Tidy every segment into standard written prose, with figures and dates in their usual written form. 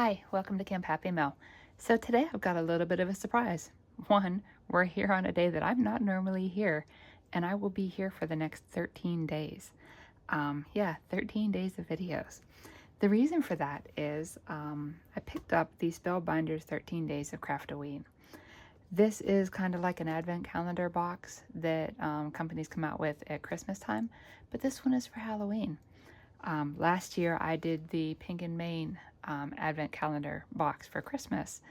Hi, welcome to Camp Happy Mel. So today I've got a little bit of a surprise. One, we're here on a day that I'm not normally here, and I will be here for the next 13 days. 13 days of videos. The reason for that is I picked up the Spellbinders 13 Days of Craftoween. This is kind of like an advent calendar box that companies come out with at Christmas time, but this one is for Halloween. Last year I did the Pink and Main advent calendar box for Christmas,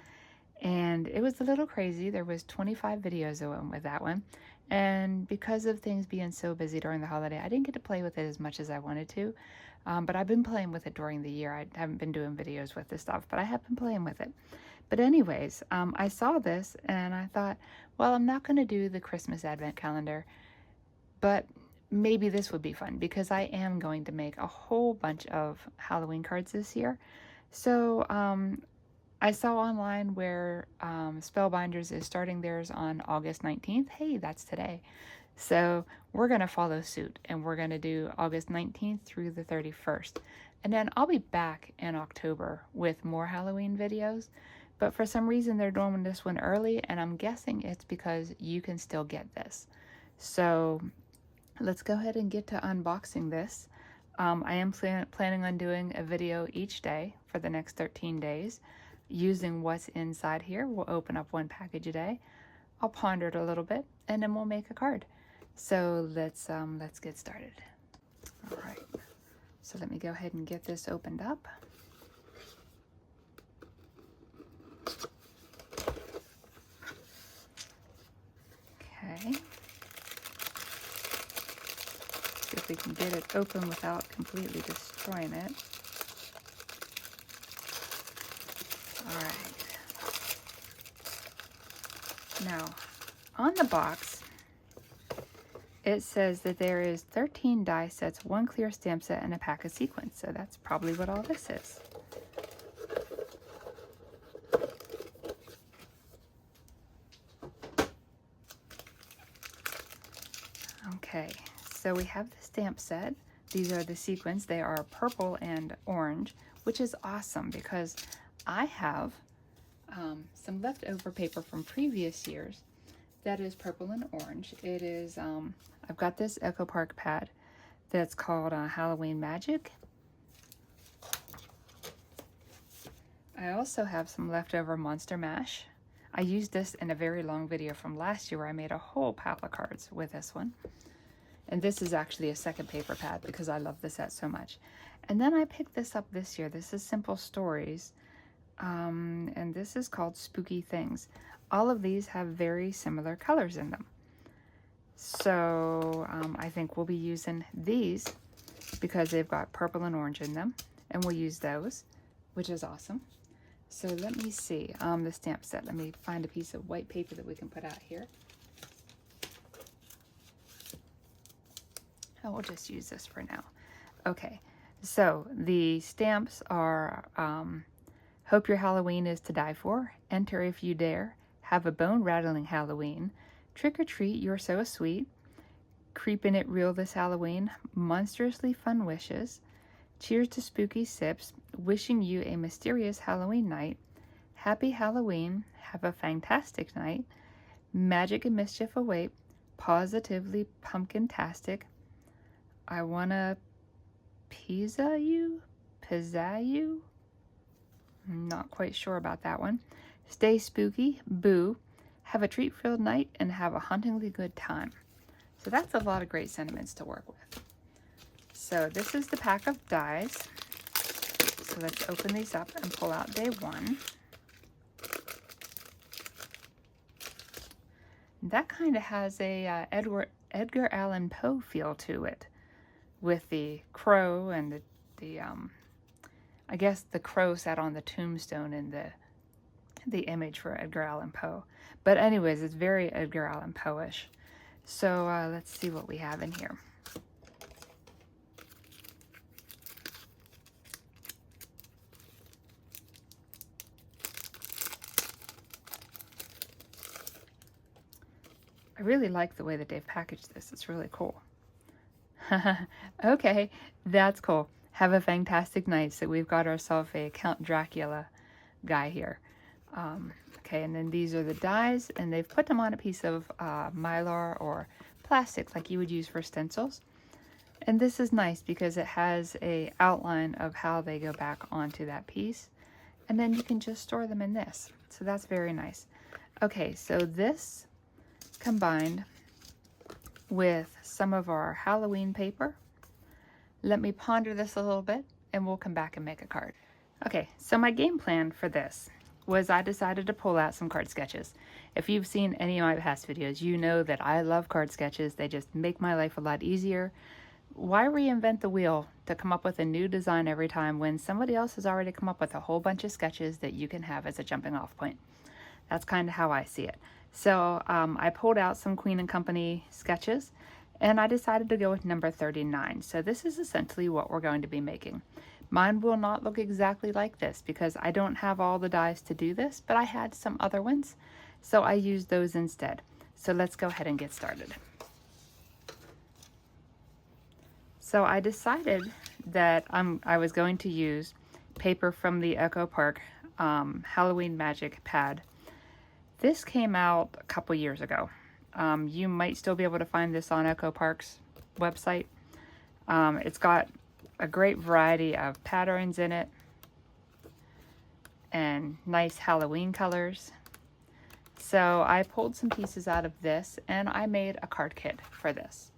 and it was a little crazy. There was 25 videos that went with that one, and because of things being so busy during the holiday, I didn't get to play with it as much as I wanted to, but I've been playing with it during the year. I haven't been doing videos with this stuff, but I have been playing with it. But anyways, I saw this and I thought, well, I'm not going to do the Christmas advent calendar, but maybe this would be fun because I am going to make a whole bunch of Halloween cards this year. So I saw online where Spellbinders is starting theirs on August 19th. Hey, that's today. So we're going to follow suit and we're going to do August 19th through the 31st. And then I'll be back in October with more Halloween videos. But for some reason they're doing this one early, and I'm guessing it's because you can still get this. So let's go ahead and get to unboxing this. I am planning on doing a video each day for the next 13 days using what's inside here. We'll open up one package a day. I'll ponder it a little bit and then we'll make a card. So let's get started. All right. So let me go ahead and get this opened up. Okay. See if we can get it open without completely destroying it. All right. Now, on the box, it says that there is 13 die sets, 1 clear stamp set, and a pack of sequins. So that's probably what all this is. Okay, so we have the stamp set. These are the sequins. They are purple and orange, which is awesome because I have some leftover paper from previous years that is purple and orange. It is, I've got this Echo Park pad that's called Halloween Magic. I also have some leftover Monster Mash. I used this in a very long video from last year where I made a whole pile of cards with this one. And this is actually a second paper pad because I love the set so much. And then I picked this up this year. This is Simple Stories. And this is called Spooky Things. All of these have very similar colors in them. So I think we'll be using these because they've got purple and orange in them. And we'll use those, which is awesome. So let me see the stamp set. Let me find a piece of white paper that we can put out here. Oh, we'll just use this for now. Okay, so the stamps are hope your Halloween is to die for, enter if you dare, have a bone-rattling Halloween, trick or treat, you're so sweet, creepin' it real this Halloween, monstrously fun wishes, cheers to spooky sips, wishing you a mysterious Halloween night, happy Halloween, have a fantastic night, magic and mischief await, positively pumpkin-tastic, I wanna pizza you? I'm not quite sure about that one. Stay spooky, boo, have a treat-filled night, and have a hauntingly good time. So that's a lot of great sentiments to work with. So this is the pack of dies. So let's open these up and pull out day one. That kind of has a Edgar Allan Poe feel to it, with the crow and the I guess the crow sat on the tombstone in the image for Edgar Allan Poe. But anyways, it's very Edgar Allan Poe-ish. So let's see what we have in here. I really like the way that they've packaged this. It's really cool. Okay, that's cool. Have a fantastic night. So we've got ourselves a Count Dracula guy here. Okay, and then these are the dies, and they've put them on a piece of mylar or plastic like you would use for stencils. And this is nice because it has a outline of how they go back onto that piece. And then you can just store them in this. So that's very nice. Okay, so this combined with some of our Halloween paper. Let me ponder this a little bit and we'll come back and make a card. Okay, so my game plan for this was I decided to pull out some card sketches. If you've seen any of my past videos, you know that I love card sketches. They just make my life a lot easier. Why reinvent the wheel to come up with a new design every time when somebody else has already come up with a whole bunch of sketches that you can have as a jumping off point? That's kind of how I see it. So I pulled out some Queen and Company sketches and I decided to go with number 39. So this is essentially what we're going to be making. Mine will not look exactly like this because I don't have all the dies to do this, but I had some other ones, so I used those instead. So let's go ahead and get started. So I decided that I was going to use paper from the Echo Park Halloween Magic pad. This came out a couple years ago. You might still be able to find this on Echo Park's website. It's got a great variety of patterns in it and nice Halloween colors. So I pulled some pieces out of this and I made a card kit for this.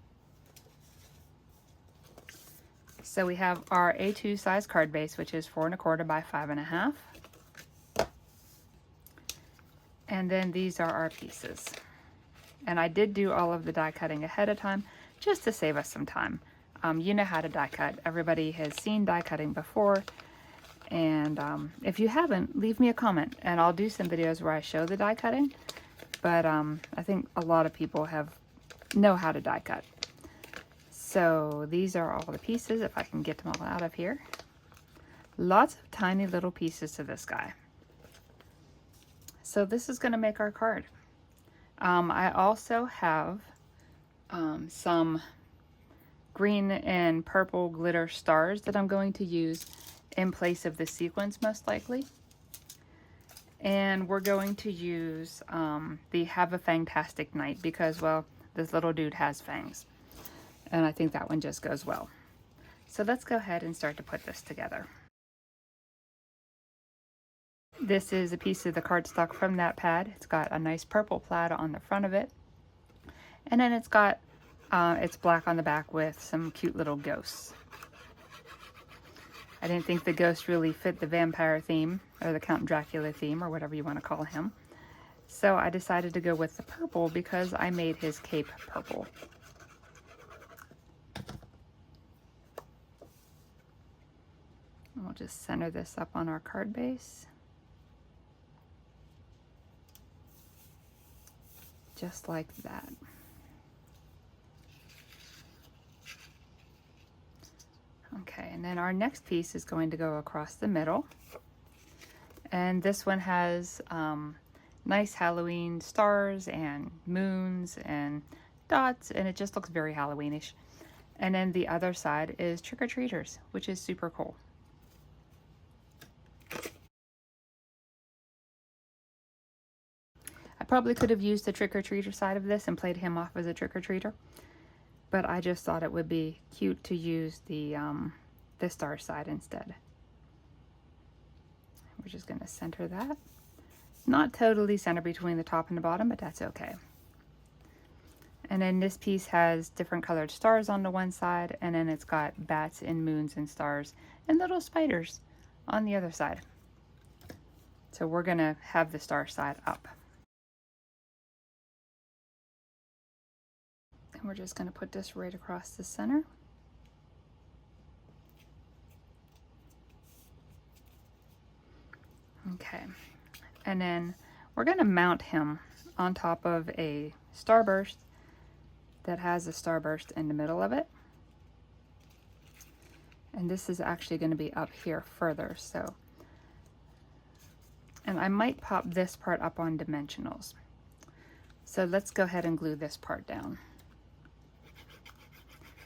So we have our A2 size card base, which is 4 1/4 by 5 1/2. And then these are our pieces. And I did do all of the die cutting ahead of time just to save us some time. You know how to die cut. Everybody has seen die cutting before. And if you haven't, leave me a comment and I'll do some videos where I show the die cutting. But I think a lot of people know how to die cut. So these are all the pieces, if I can get them all out of here. Lots of tiny little pieces to this guy. So this is going to make our card. I also have some green and purple glitter stars that I'm going to use in place of the sequins most likely. And we're going to use the Have a Fantastic Night because, well, this little dude has fangs. And I think that one just goes well. So let's go ahead and start to put this together. This is a piece of the cardstock from that pad. It's got a nice purple plaid on the front of it. And then it's got, it's black on the back with some cute little ghosts. I didn't think the ghost really fit the vampire theme or the Count Dracula theme or whatever you want to call him. So I decided to go with the purple because I made his cape purple. We'll just center this up on our card base. Just like that. Okay, and then our next piece is going to go across the middle. And this one has nice Halloween stars and moons and dots, and it just looks very Halloweenish. And then the other side is trick-or-treaters, which is super cool. I probably could have used the trick-or-treater side of this and played him off as a trick-or-treater, but I just thought it would be cute to use the star side instead. We're just going to center that. Not totally center between the top and the bottom, but that's okay. And then this piece has different colored stars on the one side, and then it's got bats and moons and stars and little spiders on the other side. So we're going to have the star side up. And we're just going to put this right across the center. Okay, and then we're going to mount him on top of a starburst that has a starburst in the middle of it. And this is actually going to be up here further, so. And I might pop this part up on dimensionals. So let's go ahead and glue this part down.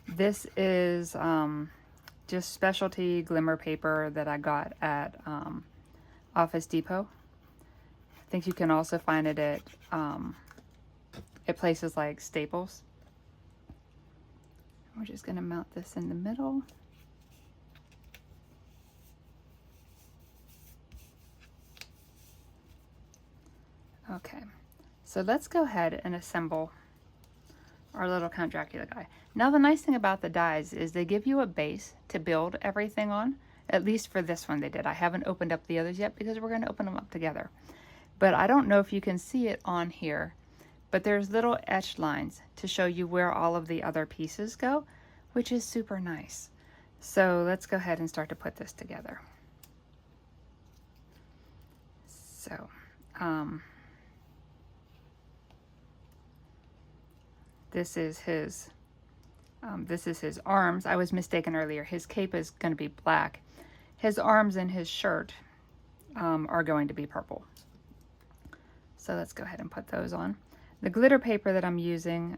This is just specialty glimmer paper that I got at Office Depot. I think you can also find it at places like Staples. We're just going to mount this in the middle. Okay, so let's go ahead and assemble our little Count Dracula guy. Now the nice thing about the dies is they give you a base to build everything on. At least for this one they did. I haven't opened up the others yet because we're going to open them up together. But I don't know if you can see it on here, but there's little etched lines to show you where all of the other pieces go, which is super nice. So let's go ahead and start to put this together. So, this is his arms. I was mistaken earlier. His cape is going to be black. His arms and his shirt are going to be purple. So let's go ahead and put those on. The glitter paper that I'm using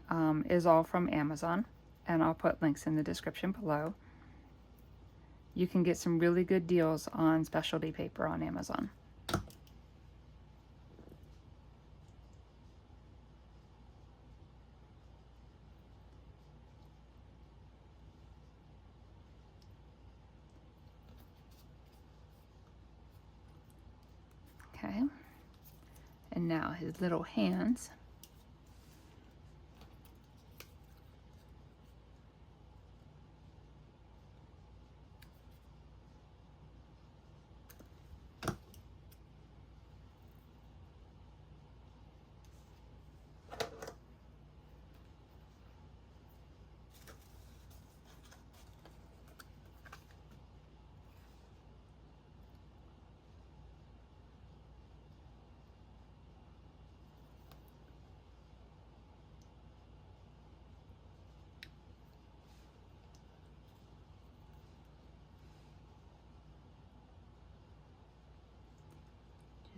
is all from Amazon, and I'll put links in the description below. You can get some really good deals on specialty paper on Amazon. Okay, and now his little hands.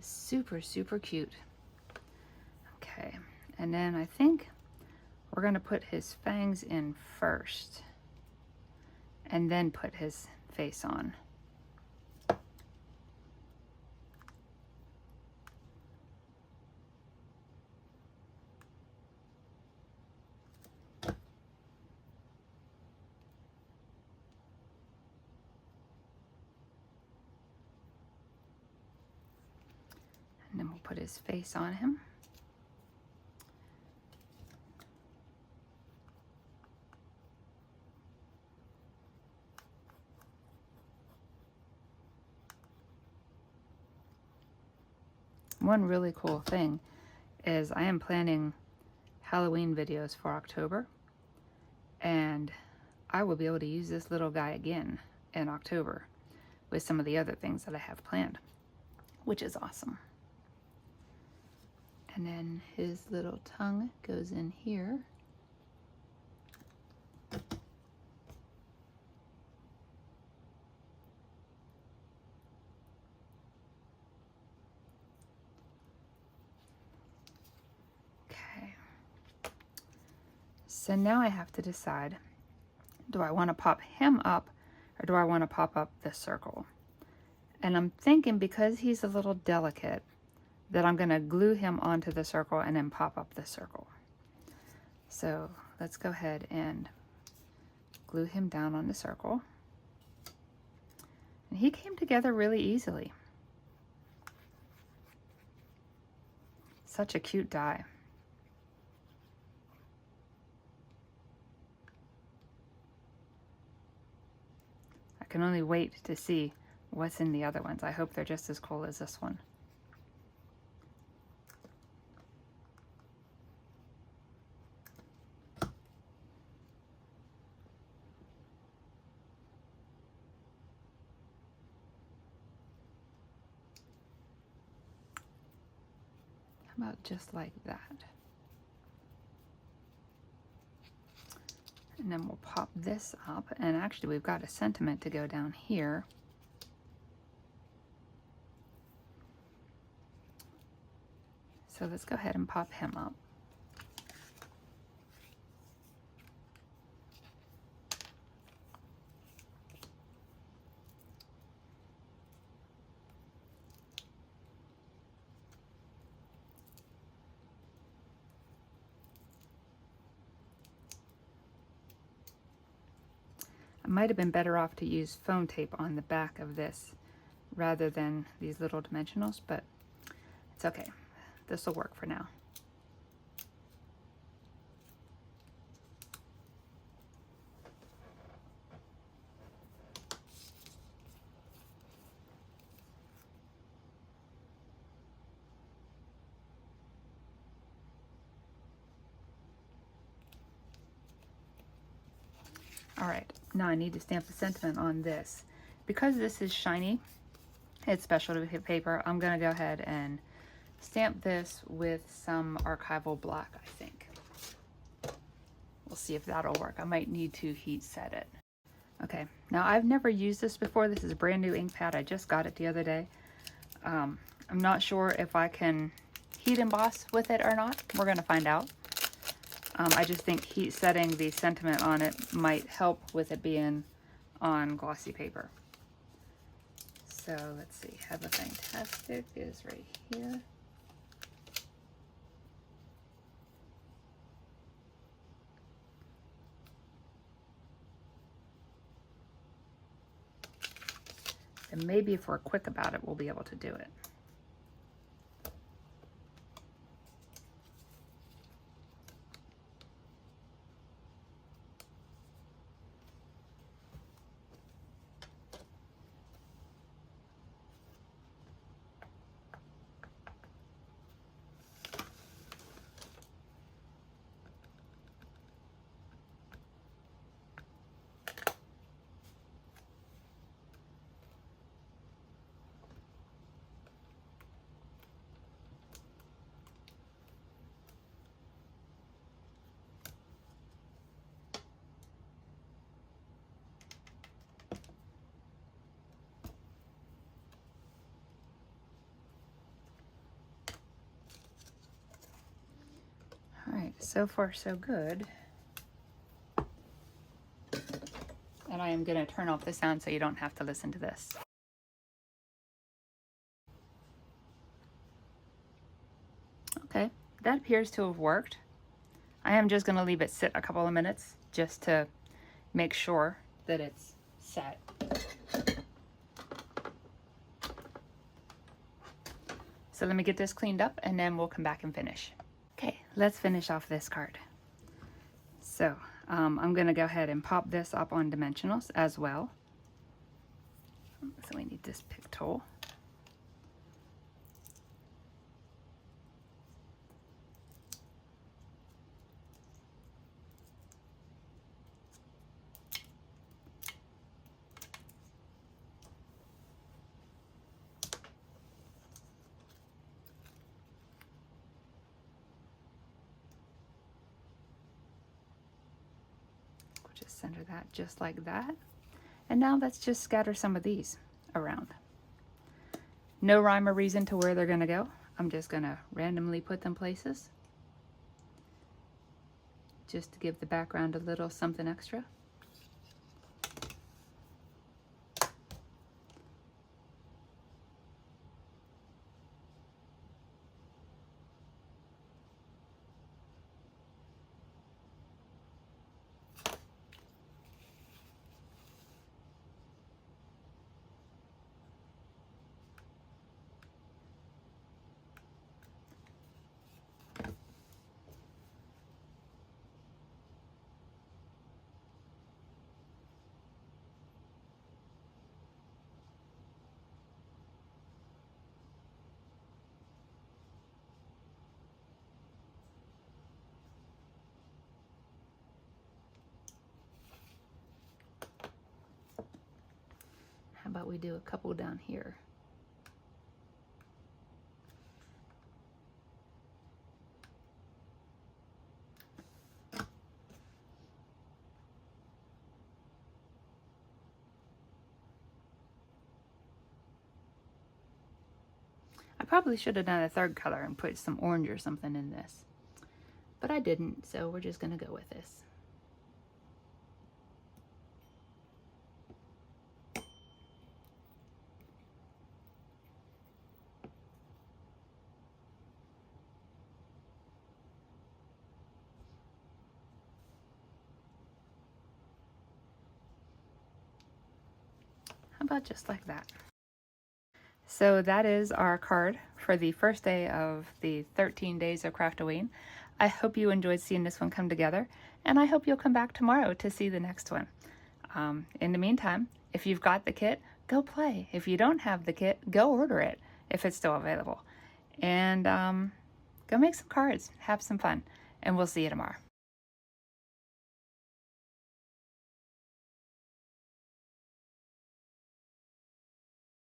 Super, super cute. Okay, and then I think we're going to put his fangs in first and then put his face on. And then we'll put his face on him. One really cool thing is I am planning Halloween videos for October, and I will be able to use this little guy again in October with some of the other things that I have planned, which is awesome. And then his little tongue goes in here. Okay. So now I have to decide, do I want to pop him up or do I want to pop up this circle? And I'm thinking because he's a little delicate, that I'm going to glue him onto the circle and then pop up the circle. So let's go ahead and glue him down on the circle. And he came together really easily. Such a cute die. I can only wait to see what's in the other ones. I hope they're just as cool as this one. About just like that. And then we'll pop this up, and actually we've got a sentiment to go down here. So let's go ahead and pop him up. might have been better off to use foam tape on the back of this rather than these little dimensionals, but it's okay. This will work for now. All right, now I need to stamp the sentiment on this. Because this is shiny, it's specialty paper, I'm gonna go ahead and stamp this with some archival black, I think. We'll see if that'll work. I might need to heat set it. Okay, now I've never used this before. This is a brand new ink pad. I just got it the other day. I'm not sure if I can heat emboss with it or not. We're gonna find out. I just think heat setting the sentiment on it might help with it being on glossy paper. So let's see, Have a Fantastic is right here. And maybe if we're quick about it, we'll be able to do it. All right, so far so good. And I am gonna turn off the sound so you don't have to listen to this. Okay, that appears to have worked. I am just gonna leave it sit a couple of minutes just to make sure that it's set. So let me get this cleaned up and then we'll come back and finish. Okay, let's finish off this card. So I'm gonna go ahead and pop this up on dimensionals as well. So we need this pick tool. Just center that just like that. And now let's just scatter some of these around. No rhyme or reason to where they're gonna go. I'm just gonna randomly put them places just to give the background a little something extra. How about we do a couple down here? I probably should have done a third color and put some orange or something in this, but I didn't, so we're just gonna go with this. How about just like that? So that is our card for the first day of the 13 Days of Craftoween. I hope you enjoyed seeing this one come together, and I hope you'll come back tomorrow to see the next one. In the meantime, if you've got the kit, go play. If you don't have the kit, go order it if it's still available. And go make some cards, have some fun, and we'll see you tomorrow.